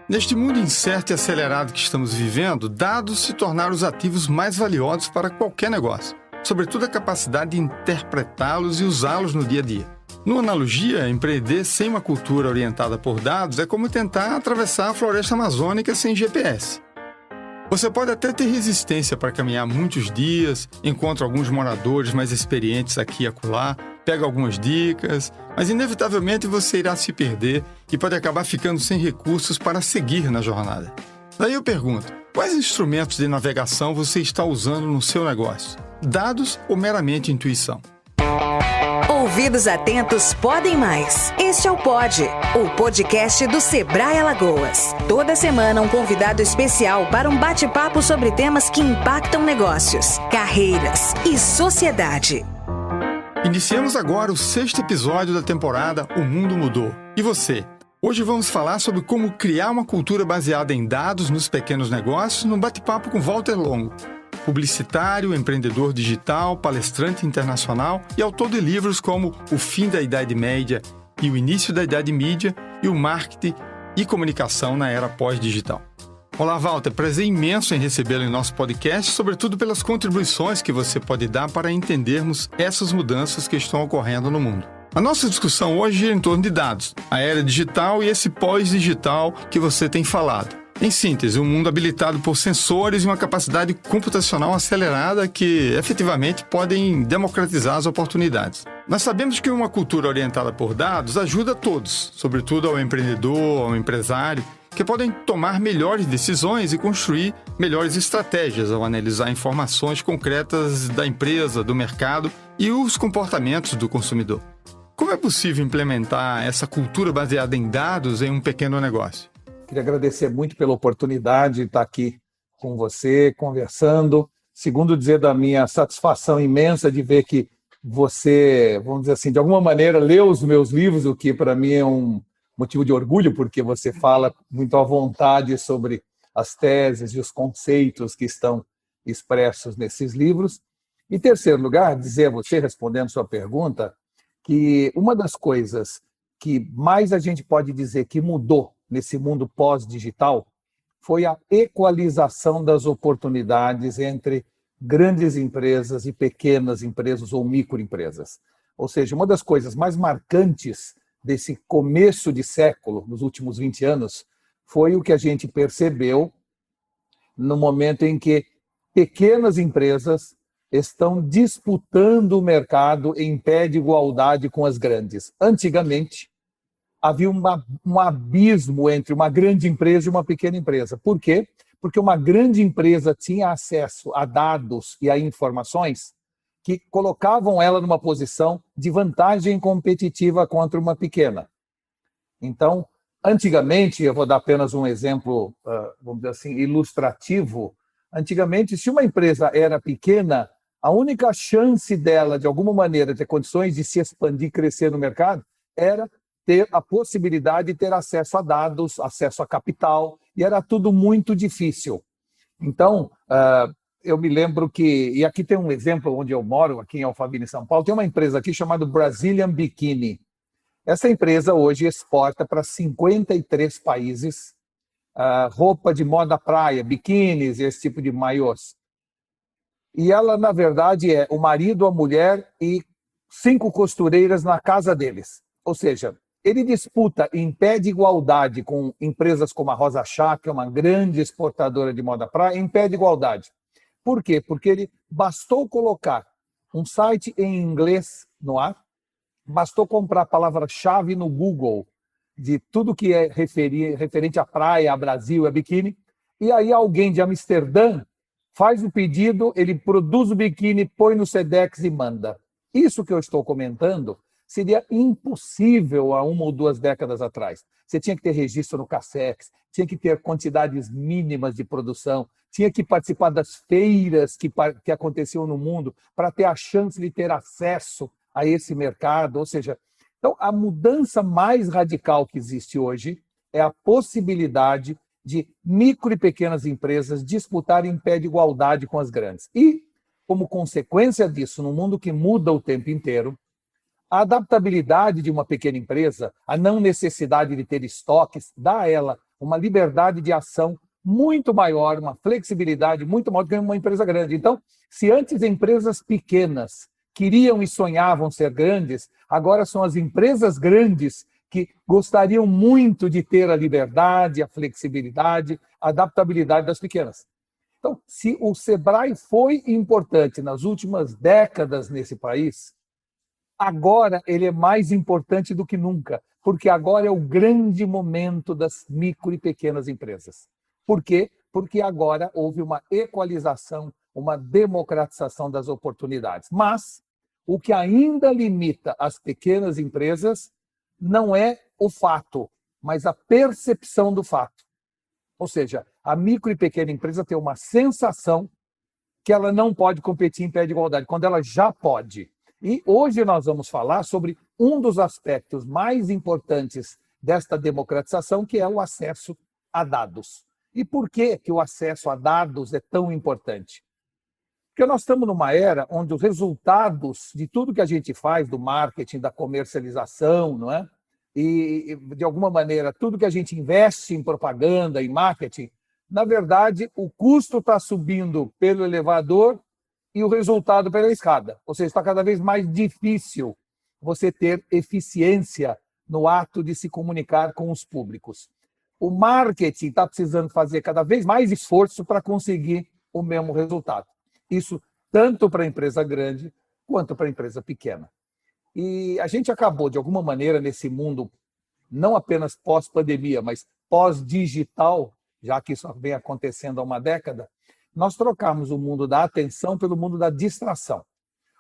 Neste mundo incerto e acelerado que estamos vivendo, dados se tornaram os ativos mais valiosos para qualquer negócio, sobretudo a capacidade de interpretá-los e usá-los no dia a dia. Numa analogia, empreender sem uma cultura orientada por dados é como tentar atravessar a floresta amazônica sem GPS. Você pode até ter resistência para caminhar muitos dias, encontra alguns moradores mais experientes aqui e acolá, pega algumas dicas, mas inevitavelmente você irá se perder e pode acabar ficando sem recursos para seguir na jornada. Daí eu pergunto, quais instrumentos de navegação você está usando no seu negócio? Dados ou meramente intuição? Ouvidos atentos podem mais. Este é o Pod, o podcast do Sebrae Alagoas. Toda semana um convidado especial para um bate-papo sobre temas que impactam negócios, carreiras e sociedade. Iniciamos agora o 6º episódio da temporada O Mundo Mudou. E você? Hoje vamos falar sobre como criar uma cultura baseada em dados nos pequenos negócios num bate-papo com Walter Longo, publicitário, empreendedor digital, palestrante internacional e autor de livros como O Fim da Idade Média e O Início da Idade Mídia e o Marketing e Comunicação na Era Pós-Digital. Olá, Walter, prazer imenso em recebê-lo em nosso podcast, sobretudo pelas contribuições que você pode dar para entendermos essas mudanças que estão ocorrendo no mundo. A nossa discussão hoje gira em torno de dados, a era digital e esse pós-digital que você tem falado. Em síntese, um mundo habilitado por sensores e uma capacidade computacional acelerada que, efetivamente, podem democratizar as oportunidades. Nós sabemos que uma cultura orientada por dados ajuda a todos, sobretudo ao empreendedor, ao empresário, que podem tomar melhores decisões e construir melhores estratégias ao analisar informações concretas da empresa, do mercado e os comportamentos do consumidor. Como é possível implementar essa cultura baseada em dados em um pequeno negócio? Queria agradecer muito pela oportunidade de estar aqui com você, conversando. Segundo, dizer da minha satisfação imensa de ver que você, vamos dizer assim, de alguma maneira, leu os meus livros, o que para mim é um motivo de orgulho, porque você fala muito à vontade sobre as teses e os conceitos que estão expressos nesses livros. Em terceiro lugar, dizer a você, respondendo sua pergunta, que uma das coisas que mais a gente pode dizer que mudou nesse mundo pós-digital foi a equalização das oportunidades entre grandes empresas e pequenas empresas ou microempresas. Ou seja, uma das coisas mais marcantes desse começo de século, nos últimos 20 anos, foi o que a gente percebeu no momento em que pequenas empresas estão disputando o mercado em pé de igualdade com as grandes. Antigamente, havia um abismo entre uma grande empresa e uma pequena empresa. Por quê? Porque uma grande empresa tinha acesso a dados e a informações que colocavam ela numa posição de vantagem competitiva contra uma pequena. Então, antigamente, eu vou dar apenas um exemplo, vamos dizer assim, ilustrativo. Antigamente, se uma empresa era pequena, a única chance dela, de alguma maneira, ter condições de se expandir, crescer no mercado, era ter a possibilidade de ter acesso a dados, acesso a capital, e era tudo muito difícil. Então, eu me lembro que, e aqui tem um exemplo onde eu moro, aqui em Alphaville, São Paulo, tem uma empresa aqui chamada Brazilian Bikini. Essa empresa hoje exporta para 53 países roupa de moda praia, biquínis e esse tipo de maiôs. E ela, na verdade, é o marido, a mulher e 5 costureiras na casa deles. Ou seja, ele disputa em pé de igualdade com empresas como a Rosa Chá, que é uma grande exportadora de moda praia, em pé de igualdade. Por quê? Porque ele bastou colocar um site em inglês no ar, bastou comprar a palavra-chave no Google de tudo que é referente à praia, a Brasil, a biquíni, e aí alguém de Amsterdã faz o pedido, ele produz o biquíni, põe no Sedex e manda. Isso que eu estou comentando seria impossível há 1 ou 2 décadas atrás. Você tinha que ter registro no Cassex, tinha que ter quantidades mínimas de produção, tinha que participar das feiras que aconteciam no mundo para ter a chance de ter acesso a esse mercado. Ou seja, então a mudança mais radical que existe hoje é a possibilidade de micro e pequenas empresas disputarem em pé de igualdade com as grandes. E, como consequência disso, num mundo que muda o tempo inteiro, A adaptabilidade de uma pequena empresa, a não necessidade de ter estoques, dá a ela uma liberdade de ação muito maior, uma flexibilidade muito maior do que uma empresa grande. Então, se antes empresas pequenas queriam e sonhavam ser grandes, agora são as empresas grandes que gostariam muito de ter a liberdade, a flexibilidade, a adaptabilidade das pequenas. Então, se o Sebrae foi importante nas últimas décadas nesse país, agora ele é mais importante do que nunca, porque agora é o grande momento das micro e pequenas empresas. Por quê? Porque agora houve uma equalização, uma democratização das oportunidades. Mas o que ainda limita as pequenas empresas não é o fato, mas a percepção do fato. Ou seja, a micro e pequena empresa tem uma sensação que ela não pode competir em pé de igualdade, quando ela já pode. E hoje nós vamos falar sobre um dos aspectos mais importantes desta democratização, que é o acesso a dados. E por que o acesso a dados é tão importante? Porque nós estamos numa era onde os resultados de tudo que a gente faz, do marketing, da comercialização, não é? E, de alguma maneira, tudo que a gente investe em propaganda, em marketing, na verdade, o custo está subindo pelo elevador e o resultado pela escada. Ou seja, está cada vez mais difícil você ter eficiência no ato de se comunicar com os públicos. O marketing está precisando fazer cada vez mais esforço para conseguir o mesmo resultado. Isso tanto para a empresa grande quanto para a empresa pequena. E a gente acabou, de alguma maneira, nesse mundo, não apenas pós-pandemia, mas pós-digital, já que isso vem acontecendo há uma década, nós trocamos o mundo da atenção pelo mundo da distração,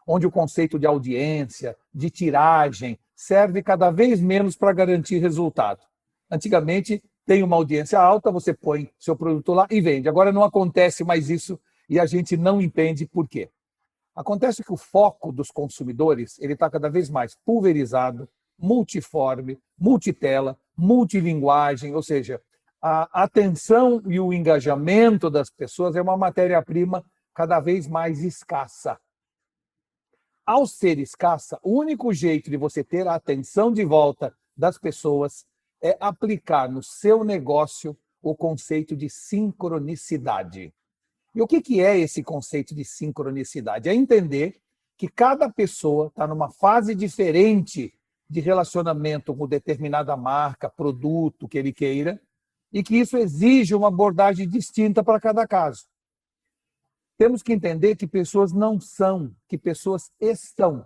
onde o conceito de audiência, de tiragem, serve cada vez menos para garantir resultado. Antigamente, tem uma audiência alta, você põe seu produto lá e vende. Agora não acontece mais isso e a gente não entende por quê. Acontece que o foco dos consumidores ele está cada vez mais pulverizado, multiforme, multitela, multilinguagem, ou seja, a atenção e o engajamento das pessoas é uma matéria-prima cada vez mais escassa. Ao ser escassa, o único jeito de você ter a atenção de volta das pessoas é aplicar no seu negócio o conceito de sincronicidade. E o que é esse conceito de sincronicidade? É entender que cada pessoa está numa fase diferente de relacionamento com determinada marca, produto que ele queira, e que isso exige uma abordagem distinta para cada caso. Temos que entender que pessoas não são, que pessoas estão.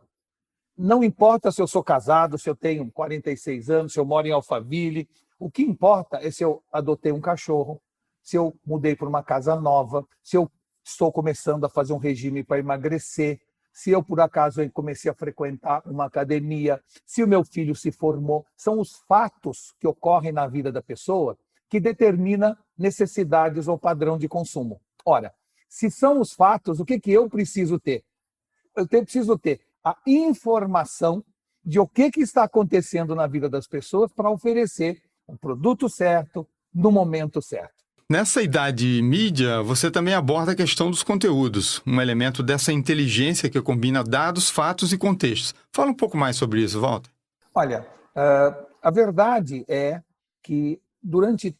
Não importa se eu sou casado, se eu tenho 46 anos, se eu moro em Alphaville, o que importa é se eu adotei um cachorro, se eu mudei para uma casa nova, se eu estou começando a fazer um regime para emagrecer, se eu, por acaso, comecei a frequentar uma academia, se o meu filho se formou. São os fatos que ocorrem na vida da pessoa que determina necessidades ou padrão de consumo. Ora, se são os fatos, o que eu preciso ter? Eu preciso ter a informação de o que está acontecendo na vida das pessoas para oferecer o produto certo, no momento certo. Nessa idade mídia, você também aborda a questão dos conteúdos, um elemento dessa inteligência que combina dados, fatos e contextos. Fala um pouco mais sobre isso, Walter. Olha, a verdade é que durante,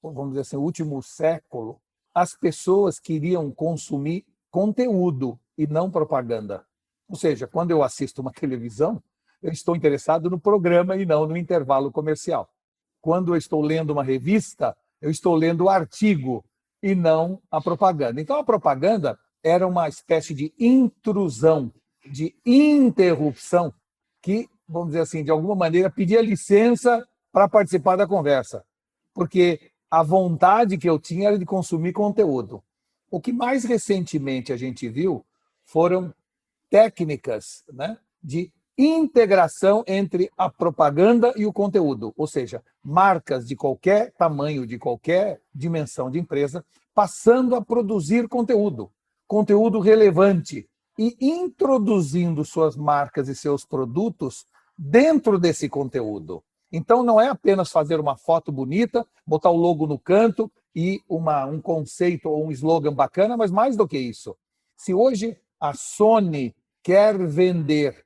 vamos dizer assim, o último século, as pessoas queriam consumir conteúdo e não propaganda. Ou seja, quando eu assisto uma televisão, eu estou interessado no programa e não no intervalo comercial. Quando eu estou lendo uma revista, eu estou lendo o artigo e não a propaganda. Então, a propaganda era uma espécie de intrusão, de interrupção, que, vamos dizer assim, de alguma maneira, pedia licença para participar da conversa, porque a vontade que eu tinha era de consumir conteúdo. O que mais recentemente a gente viu foram técnicas, né, de integração entre a propaganda e o conteúdo, ou seja, marcas de qualquer tamanho, de qualquer dimensão de empresa, passando a produzir conteúdo relevante e introduzindo suas marcas e seus produtos dentro desse conteúdo. Então, não é apenas fazer uma foto bonita, botar o logo no canto e um conceito ou um slogan bacana, mas mais do que isso. Se hoje a Sony quer vender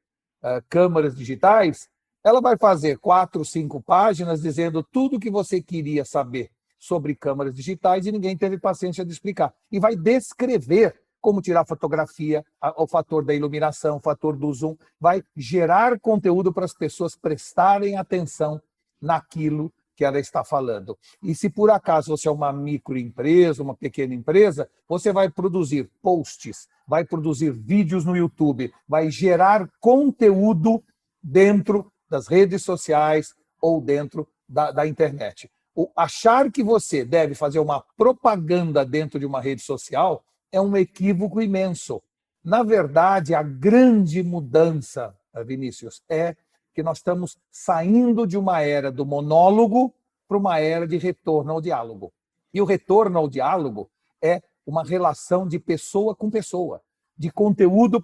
câmeras digitais, Ela vai fazer 4, 5 páginas dizendo tudo o que você queria saber sobre câmeras digitais e ninguém teve paciência de explicar. E vai descrever como tirar fotografia, o fator da iluminação, o fator do zoom, vai gerar conteúdo para as pessoas prestarem atenção naquilo que ela está falando. E se por acaso você é uma microempresa, uma pequena empresa, você vai produzir posts, vai produzir vídeos no YouTube, vai gerar conteúdo dentro das redes sociais ou dentro da internet. Achar que você deve fazer uma propaganda dentro de uma rede social é um equívoco imenso. Na verdade, a grande mudança, Vinícius, é que nós estamos saindo de uma era do monólogo para uma era de retorno ao diálogo. E o retorno ao diálogo é uma relação de pessoa com pessoa, de conteúdo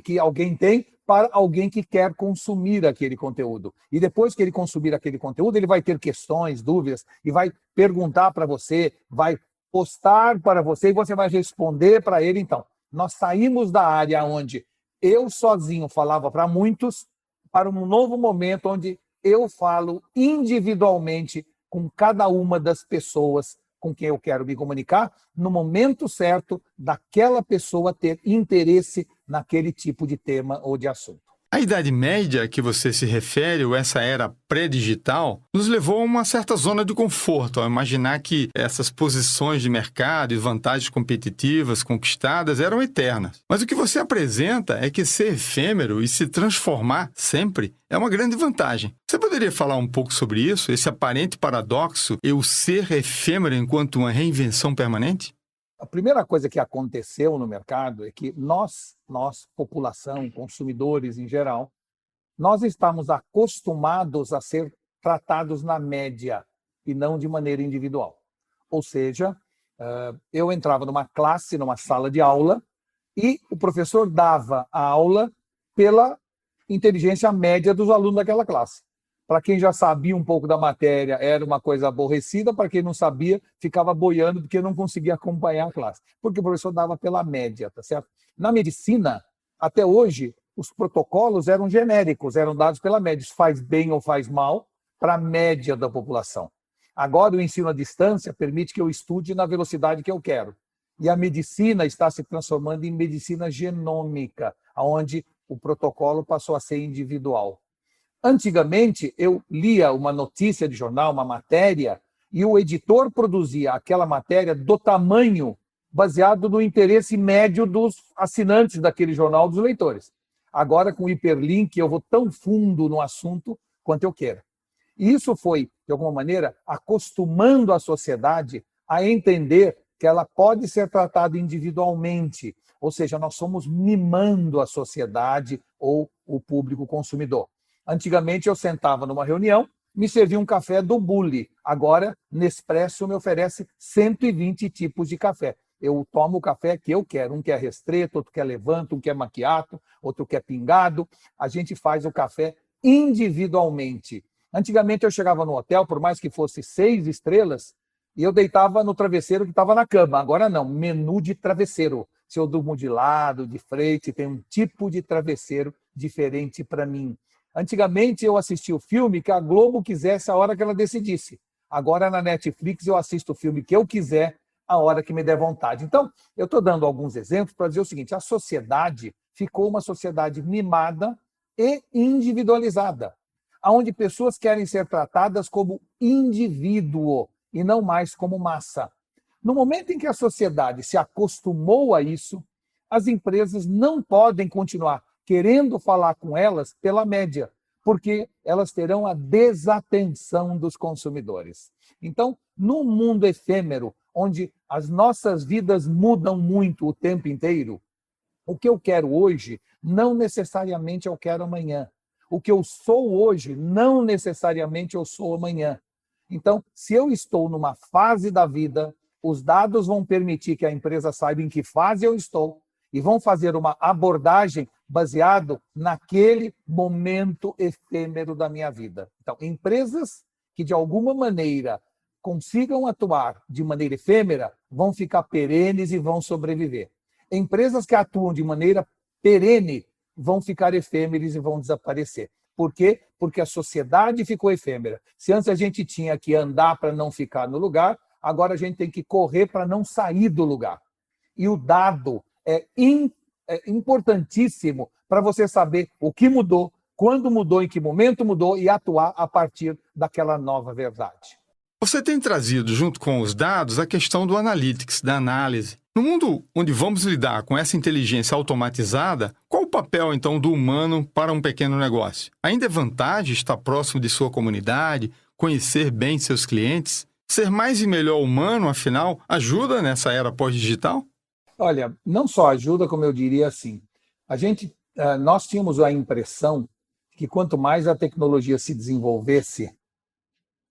que alguém tem para alguém que quer consumir aquele conteúdo. E depois que ele consumir aquele conteúdo, ele vai ter questões, dúvidas, e vai perguntar para você, vai postar para você e você vai responder para ele. Então, nós saímos da área onde eu sozinho falava para muitos para um novo momento onde eu falo individualmente com cada uma das pessoas com quem eu quero me comunicar, no momento certo daquela pessoa ter interesse naquele tipo de tema ou de assunto. A Idade Média a que você se refere, ou essa era pré-digital, nos levou a uma certa zona de conforto, ao imaginar que essas posições de mercado e vantagens competitivas conquistadas eram eternas. Mas o que você apresenta é que ser efêmero e se transformar sempre é uma grande vantagem. Você poderia falar um pouco sobre isso, esse aparente paradoxo, eu ser efêmero enquanto uma reinvenção permanente? A primeira coisa que aconteceu no mercado é que nós, população, consumidores em geral, nós estamos acostumados a ser tratados na média e não de maneira individual. Ou seja, eu entrava numa classe, numa sala de aula, e o professor dava a aula pela inteligência média dos alunos daquela classe. Para quem já sabia um pouco da matéria, era uma coisa aborrecida. Para quem não sabia, ficava boiando porque não conseguia acompanhar a classe. Porque o professor dava pela média, tá certo? Na medicina, até hoje, os protocolos eram genéricos, eram dados pela média. Isso faz bem ou faz mal para a média da população. Agora, o ensino à distância permite que eu estude na velocidade que eu quero. E a medicina está se transformando em medicina genômica, onde o protocolo passou a ser individual. Antigamente, eu lia uma notícia de jornal, uma matéria, e o editor produzia aquela matéria do tamanho baseado no interesse médio dos assinantes daquele jornal, dos leitores. Agora, com o hiperlink, eu vou tão fundo no assunto quanto eu quero. E isso foi, de alguma maneira, acostumando a sociedade a entender que ela pode ser tratada individualmente, ou seja, nós somos mimando a sociedade ou o público consumidor. Antigamente eu sentava numa reunião, me servia um café do Bulli. Agora, Nespresso me oferece 120 tipos de café. Eu tomo o café que eu quero. Um quer ristretto, outro quer levanto, um quer macchiato, outro quer pingado. A gente faz o café individualmente. Antigamente eu chegava no hotel, por mais que fosse 6 estrelas, e eu deitava no travesseiro que estava na cama. Agora não, menu de travesseiro. Se eu durmo de lado, de frente, tem um tipo de travesseiro diferente para mim. Antigamente eu assistia o filme que a Globo quisesse a hora que ela decidisse. Agora na Netflix eu assisto o filme que eu quiser a hora que me der vontade. Então, eu estou dando alguns exemplos para dizer o seguinte: a sociedade ficou uma sociedade mimada e individualizada, onde pessoas querem ser tratadas como indivíduo e não mais como massa. No momento em que a sociedade se acostumou a isso, as empresas não podem continuar querendo falar com elas pela média, porque elas terão a desatenção dos consumidores. Então, num mundo efêmero, onde as nossas vidas mudam muito o tempo inteiro, o que eu quero hoje não necessariamente eu quero amanhã. O que eu sou hoje não necessariamente eu sou amanhã. Então, se eu estou numa fase da vida, os dados vão permitir que a empresa saiba em que fase eu estou e vão fazer uma abordagem baseado naquele momento efêmero da minha vida. Então, empresas que de alguma maneira consigam atuar de maneira efêmera vão ficar perenes e vão sobreviver. Empresas que atuam de maneira perene vão ficar efêmeres e vão desaparecer. Por quê? Porque a sociedade ficou efêmera. Se antes a gente tinha que andar para não ficar no lugar, agora a gente tem que correr para não sair do lugar. E o dado é importantíssimo para você saber o que mudou, quando mudou, em que momento mudou e atuar a partir daquela nova verdade. Você tem trazido, junto com os dados, a questão do analytics, da análise. No mundo onde vamos lidar com essa inteligência automatizada, qual o papel, então, do humano para um pequeno negócio? Ainda é vantagem estar próximo de sua comunidade, conhecer bem seus clientes? Ser mais e melhor humano, afinal, ajuda nessa era pós-digital? Olha, não só ajuda, como eu diria assim, nós tínhamos a impressão que quanto mais a tecnologia se desenvolvesse,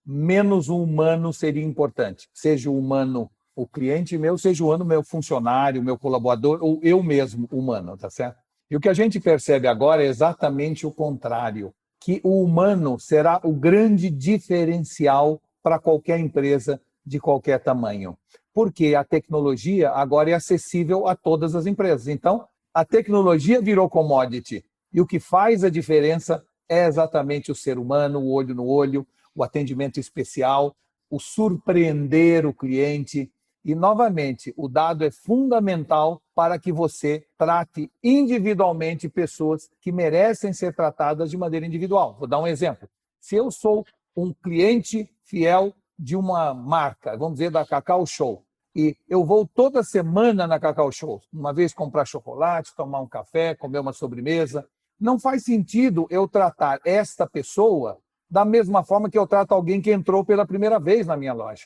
menos o humano seria importante. Seja o humano o cliente meu, seja o humano meu funcionário, meu colaborador, ou eu mesmo humano, tá certo? E o que a gente percebe agora é exatamente o contrário, que o humano será o grande diferencial para qualquer empresa de qualquer tamanho. Porque a tecnologia agora é acessível a todas as empresas. Então, a tecnologia virou commodity. E o que faz a diferença é exatamente o ser humano, o olho no olho, o atendimento especial, o surpreender o cliente. E, novamente, o dado é fundamental para que você trate individualmente pessoas que merecem ser tratadas de maneira individual. Vou dar um exemplo. Se eu sou um cliente fiel de uma marca, vamos dizer, da Cacau Show, e eu vou toda semana na Cacau Show, uma vez comprar chocolate, tomar um café, comer uma sobremesa, não faz sentido eu tratar esta pessoa da mesma forma que eu trato alguém que entrou pela primeira vez na minha loja.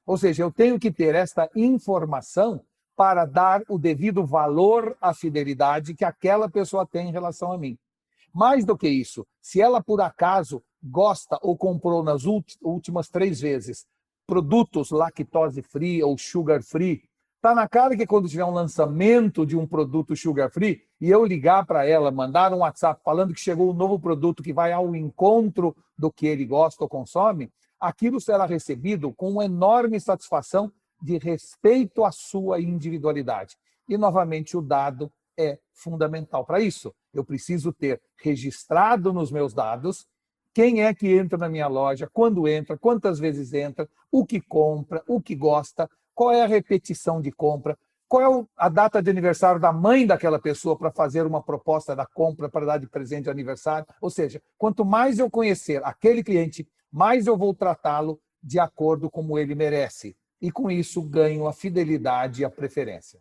Ou seja, eu tenho que ter esta informação para dar o devido valor à fidelidade que aquela pessoa tem em relação a mim. Mais do que isso, se ela por acaso gosta ou comprou nas últimas 3 vezes produtos lactose free ou sugar free, está na cara que quando tiver um lançamento de um produto sugar free e eu ligar para ela, mandar um WhatsApp falando que chegou um novo produto que vai ao encontro do que ele gosta ou consome, aquilo será recebido com uma enorme satisfação de respeito à sua individualidade. E, novamente, o dado é fundamental para isso. Eu preciso ter registrado nos meus dados quem é que entra na minha loja, quando entra, quantas vezes entra, o que compra, o que gosta, qual é a repetição de compra, qual é a data de aniversário da mãe daquela pessoa para fazer uma proposta da compra para dar de presente de aniversário. Ou seja, quanto mais eu conhecer aquele cliente, mais eu vou tratá-lo de acordo como ele merece. E com isso ganho a fidelidade e a preferência.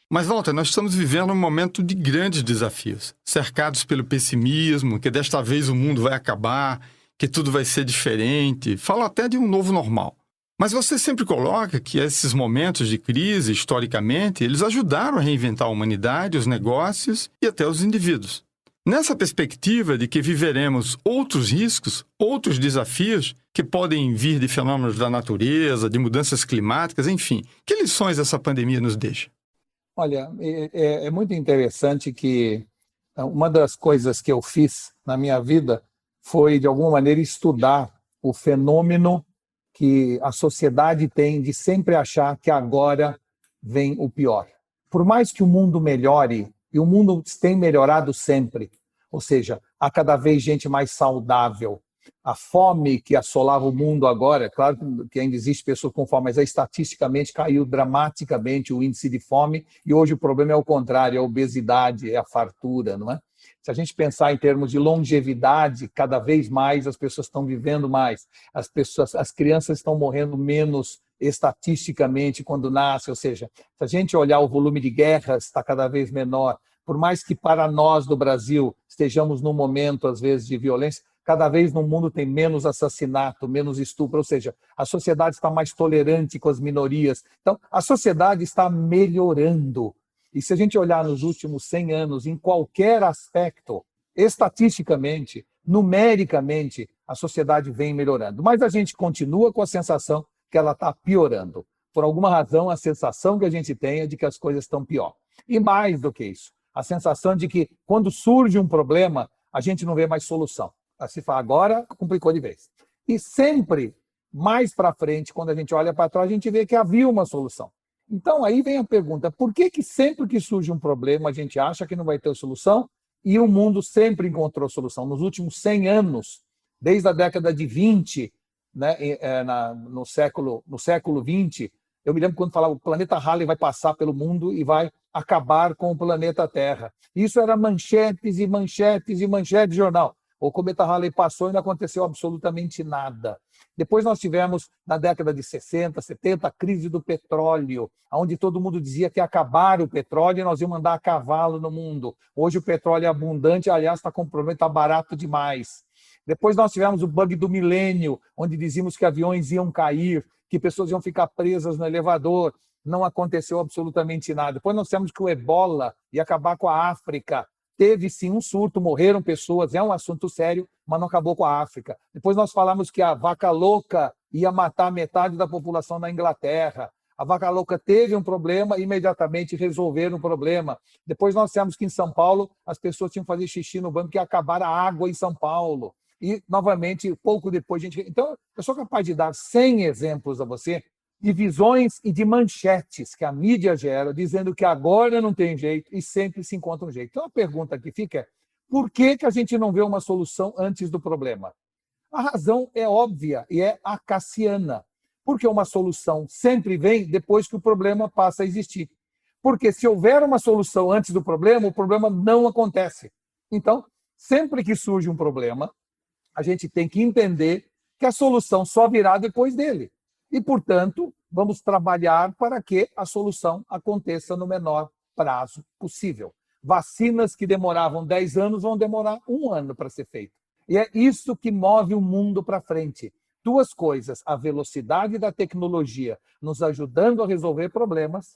Mas, Walter, nós estamos vivendo um momento de grandes desafios, cercados pelo pessimismo, que desta vez o mundo vai acabar, que tudo vai ser diferente, fala até de um novo normal. Mas você sempre coloca que esses momentos de crise, historicamente, eles ajudaram a reinventar a humanidade, os negócios e até os indivíduos. Nessa perspectiva de que viveremos outros riscos, outros desafios que podem vir de fenômenos da natureza, de mudanças climáticas, enfim, que lições essa pandemia nos deixa? Olha, é muito interessante que uma das coisas que eu fiz na minha vida foi, de alguma maneira, estudar o fenômeno que a sociedade tem de sempre achar que agora vem o pior. Por mais que o mundo melhore, e o mundo tem melhorado sempre, ou seja, há cada vez gente mais saudável. A fome que assolava o mundo agora, claro que ainda existe pessoas com fome, mas estatisticamente caiu dramaticamente o índice de fome e hoje o problema é o contrário, é a obesidade, é a fartura, não é? Se a gente pensar em termos de longevidade, cada vez mais as pessoas estão vivendo mais, as crianças estão morrendo menos estatisticamente quando nascem, ou seja, se a gente olhar o volume de guerras está cada vez menor, por mais que para nós do Brasil estejamos num momento às vezes de violência, cada vez no mundo tem menos assassinato, menos estupro, ou seja, a sociedade está mais tolerante com as minorias. Então, a sociedade está melhorando. E se a gente olhar nos últimos 100 anos, em qualquer aspecto, estatisticamente, numericamente, a sociedade vem melhorando. Mas a gente continua com a sensação que ela está piorando. Por alguma razão, a sensação que a gente tem é de que as coisas estão pior. E mais do que isso, a sensação de que quando surge um problema, a gente não vê mais solução. Se fala, agora complicou de vez. E sempre, mais para frente, quando a gente olha para trás, a gente vê que havia uma solução. Então, aí vem a pergunta, por que sempre que surge um problema, a gente acha que não vai ter solução e o mundo sempre encontrou solução. Nos últimos 100 anos, desde a década de 20, né, no século XX, eu me lembro quando falava o planeta Halley vai passar pelo mundo e vai acabar com o planeta Terra. Isso era manchetes e manchetes e manchetes de jornal. O cometa Halley passou e não aconteceu absolutamente nada. Depois nós tivemos, na década de 60, 70, a crise do petróleo, onde todo mundo dizia que ia acabar o petróleo e nós íamos andar a cavalo no mundo. Hoje o petróleo é abundante, aliás, está com problema, está barato demais. Depois nós tivemos o bug do milênio, onde dizíamos que aviões iam cair, que pessoas iam ficar presas no elevador. Não aconteceu absolutamente nada. Depois nós tivemos que o ebola ia acabar com a África. Teve sim um surto, morreram pessoas, é um assunto sério, mas não acabou com a África. Depois nós falamos que a vaca louca ia matar metade da população na Inglaterra. A vaca louca teve um problema, imediatamente resolveram o problema. Depois nós temos que em São Paulo as pessoas tinham que fazer xixi no banco, que ia acabar a água em São Paulo. E, novamente, pouco depois a gente... Então, eu sou capaz de dar 100 exemplos a você de visões e de manchetes que a mídia gera, dizendo que agora não tem jeito e sempre se encontra um jeito. Então, a pergunta que fica é, por que a gente não vê uma solução antes do problema? A razão é óbvia e é acassiana, porque uma solução sempre vem depois que o problema passa a existir. Porque se houver uma solução antes do problema, o problema não acontece. Então, sempre que surge um problema, a gente tem que entender que a solução só virá depois dele. E, portanto, vamos trabalhar para que a solução aconteça no menor prazo possível. Vacinas que demoravam 10 anos vão demorar 1 ano para ser feito. E é isso que move o mundo para frente. 2 coisas, a velocidade da tecnologia nos ajudando a resolver problemas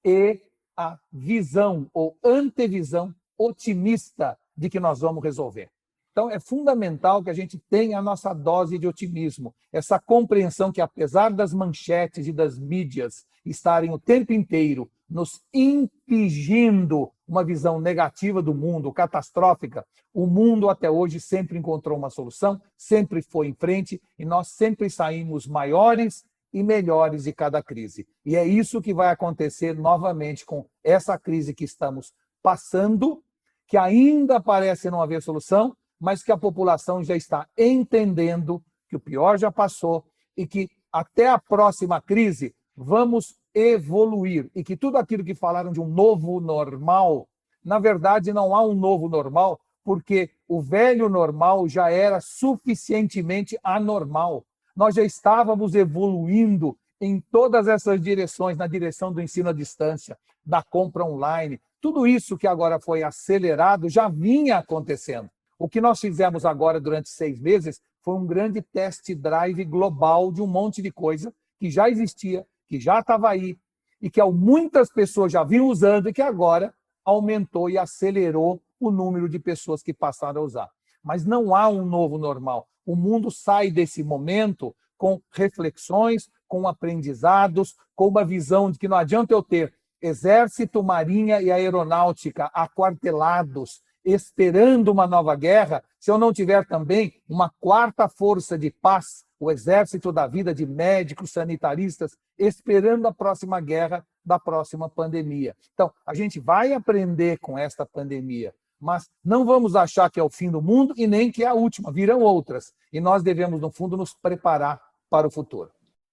e a visão ou antevisão otimista de que nós vamos resolver. Então, é fundamental que a gente tenha a nossa dose de otimismo, essa compreensão que, apesar das manchetes e das mídias estarem o tempo inteiro nos impingindo uma visão negativa do mundo, catastrófica, o mundo até hoje sempre encontrou uma solução, sempre foi em frente e nós sempre saímos maiores e melhores de cada crise. E é isso que vai acontecer novamente com essa crise que estamos passando, que ainda parece não haver solução, mas que a população já está entendendo que o pior já passou e que até a próxima crise vamos evoluir e que tudo aquilo que falaram de um novo normal, na verdade não há um novo normal, porque o velho normal já era suficientemente anormal. Nós já estávamos evoluindo em todas essas direções, na direção do ensino à distância, da compra online. Tudo isso que agora foi acelerado já vinha acontecendo. O que nós fizemos agora durante 6 meses foi um grande test drive global de um monte de coisa que já existia, que já estava aí, e que muitas pessoas já vinham usando e que agora aumentou e acelerou o número de pessoas que passaram a usar. Mas não há um novo normal. O mundo sai desse momento com reflexões, com aprendizados, com uma visão de que não adianta eu ter exército, marinha e aeronáutica aquartelados, esperando uma nova guerra, se eu não tiver também uma 4ª força de paz, o exército da vida de médicos, sanitaristas, esperando a próxima guerra da próxima pandemia. Então, a gente vai aprender com esta pandemia, mas não vamos achar que é o fim do mundo e nem que é a última, virão outras. E nós devemos, no fundo, nos preparar para o futuro.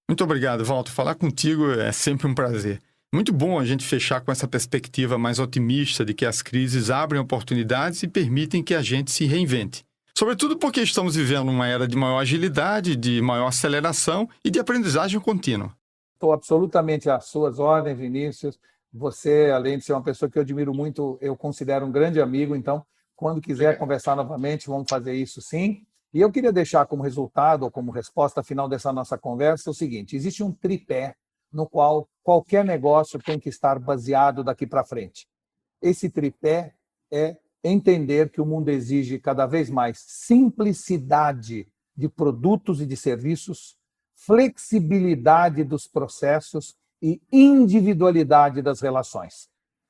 Muito obrigado, Walter. Falar contigo é sempre um prazer. Muito bom a gente fechar com essa perspectiva mais otimista de que as crises abrem oportunidades e permitem que a gente se reinvente. Sobretudo porque estamos vivendo uma era de maior agilidade, de maior aceleração e de aprendizagem contínua. Estou absolutamente às suas ordens, Vinícius. Você, além de ser uma pessoa que eu admiro muito, eu considero um grande amigo. Então, quando quiser conversar novamente, vamos fazer isso sim. E eu queria deixar como resultado, ou como resposta final dessa nossa conversa, o seguinte: existe um tripé no qual qualquer negócio tem que estar baseado daqui para frente. Esse tripé é entender que o mundo exige cada vez mais simplicidade de produtos e de serviços, flexibilidade dos processos e individualidade das relações.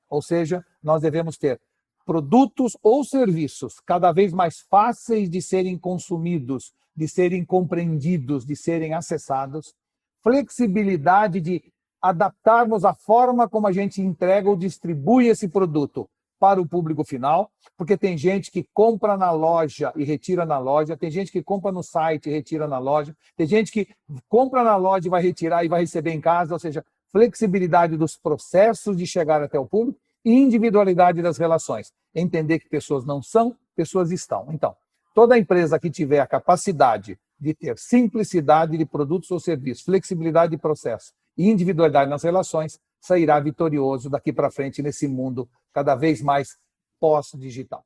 Ou seja, nós devemos ter produtos ou serviços cada vez mais fáceis de serem consumidos, de serem compreendidos, de serem acessados, flexibilidade de adaptarmos a forma como a gente entrega ou distribui esse produto para o público final, porque tem gente que compra na loja e retira na loja, tem gente que compra no site e retira na loja, tem gente que compra na loja e vai retirar e vai receber em casa, ou seja, flexibilidade dos processos de chegar até o público e individualidade das relações. Entender que pessoas não são, pessoas estão. Então, toda empresa que tiver a capacidade de ter simplicidade de produtos ou serviços, flexibilidade de processo e individualidade nas relações, sairá vitorioso daqui para frente nesse mundo cada vez mais pós-digital.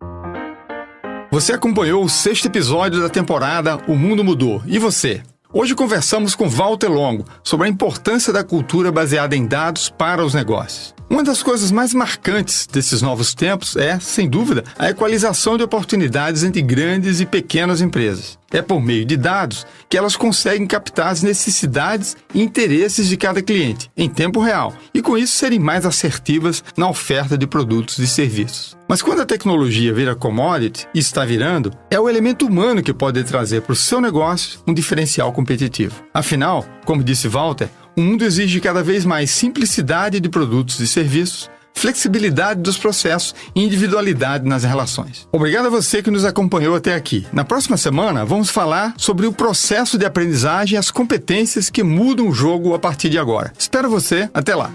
Você acompanhou o 6º episódio da temporada O Mundo Mudou. E você? Hoje conversamos com Walter Longo sobre a importância da cultura baseada em dados para os negócios. Uma das coisas mais marcantes desses novos tempos é, sem dúvida, a equalização de oportunidades entre grandes e pequenas empresas. É por meio de dados que elas conseguem captar as necessidades e interesses de cada cliente em tempo real e, com isso, serem mais assertivas na oferta de produtos e serviços. Mas quando a tecnologia vira commodity, e está virando, é o elemento humano que pode trazer para o seu negócio um diferencial competitivo. Afinal, como disse Walter, o mundo exige cada vez mais simplicidade de produtos e serviços, flexibilidade dos processos e individualidade nas relações. Obrigado a você que nos acompanhou até aqui. Na próxima semana, vamos falar sobre o processo de aprendizagem e as competências que mudam o jogo a partir de agora. Espero você. Até lá.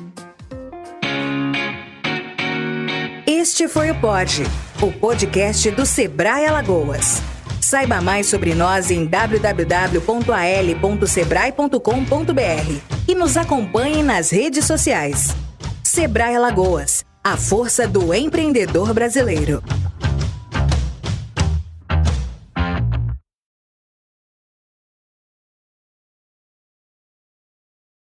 Este foi o Pod, o podcast do Sebrae Alagoas. Saiba mais sobre nós em www.al.sebrae.com.br e nos acompanhe nas redes sociais. Sebrae Alagoas, a força do empreendedor brasileiro.